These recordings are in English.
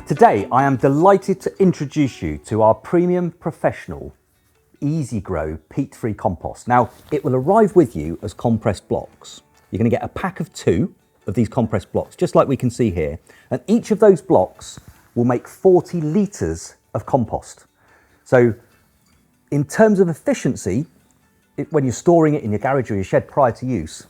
Today, I am delighted to introduce you to our premium professional Eazy Grow peat-free compost. Now, it will arrive with you as compressed blocks. You're going to get a pack of 2 of these compressed blocks, just like we can see here. And each of those blocks will make 40 litres of compost. So in terms of efficiency, when you're storing it in your garage or your shed prior to use,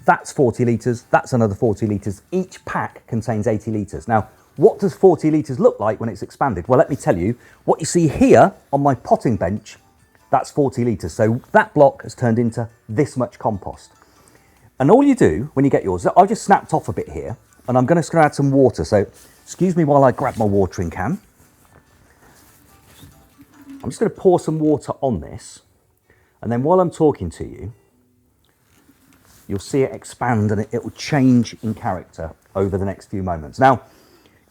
that's 40 litres, that's another 40 litres. Each pack contains 80 litres. Now, what does 40 litres look like when it's expanded? Well, let me tell you, what you see here on my potting bench, that's 40 litres. So that block has turned into this much compost. And all you do when you get yours, I've just snapped off a bit here, and I'm just going to add some water. So excuse me while I grab my watering can. I'm just going to pour some water on this. And then while I'm talking to you, you'll see it expand and it will change in character over the next few moments. Now,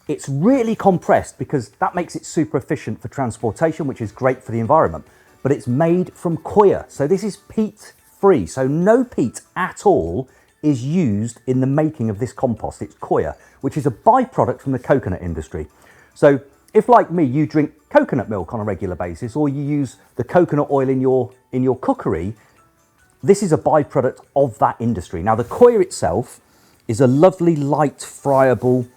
it's really compressed because that makes it super efficient for transportation, which is great for the environment. But it's made from coir. So this is peat-free. So no peat at all is used in the making of this compost. It's coir, which is a byproduct from the coconut industry. So if, like me, you drink coconut milk on a regular basis, or you use the coconut oil in your cookery, this is a byproduct of that industry. Now, the coir itself is a lovely, light, friable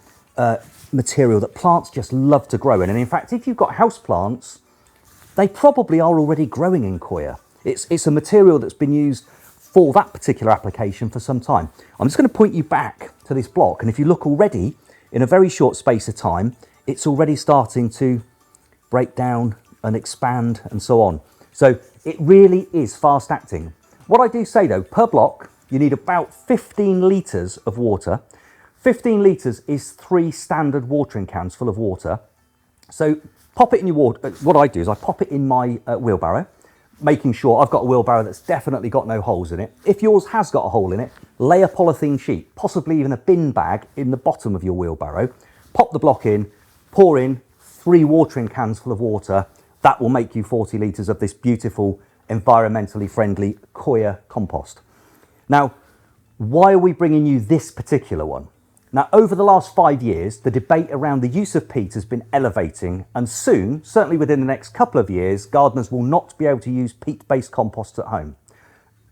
material that plants just love to grow in. And in fact, if you've got house plants, they probably are already growing in coir. It's a material that's been used for that particular application for some time. I'm just going to point you back to this block. And if you look already, in a very short space of time, it's already starting to break down and expand and so on. So it really is fast acting. What I do say though, per block, you need about 15 litres of water. 15 litres is 3 standard watering cans full of water. So pop it in your water. What I do is I pop it in my wheelbarrow, making sure I've got a wheelbarrow that's definitely got no holes in it. If yours has got a hole in it, lay a polythene sheet, possibly even a bin bag in the bottom of your wheelbarrow. Pop the block in, pour in 3 watering cans full of water. That will make you 40 litres of this beautiful, environmentally friendly coir compost. Now, why are we bringing you this particular one? Now, over the last 5 years, the debate around the use of peat has been elevating, and soon, certainly within the next couple of years, gardeners will not be able to use peat-based compost at home.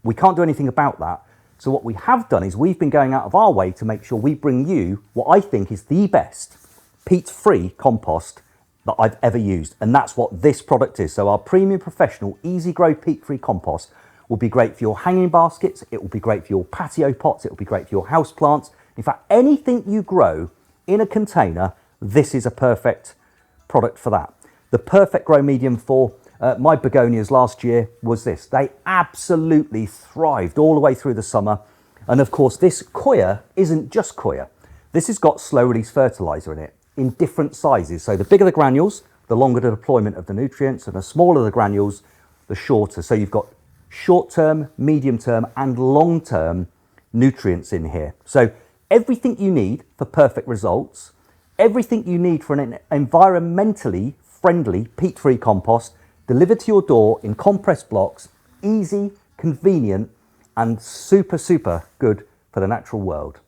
We can't do anything about that. So what we have done is we've been going out of our way to make sure we bring you what I think is the best peat-free compost that I've ever used. And that's what this product is. So our premium professional Eazy Grow peat-free compost will be great for your hanging baskets. It will be great for your patio pots. It will be great for your house plants. In fact, anything you grow in a container, this is a perfect product for that. The perfect grow medium for my begonias last year was this. They absolutely thrived all the way through the summer. And of course, this coir isn't just coir. This has got slow release fertiliser in it in different sizes. So the bigger the granules, the longer the deployment of the nutrients, and the smaller the granules, the shorter. So you've got short-term, medium-term, and long-term nutrients in here. So everything you need for perfect results, everything you need for an environmentally friendly peat-free compost delivered to your door in compressed blocks, easy, convenient, and super, super good for the natural world.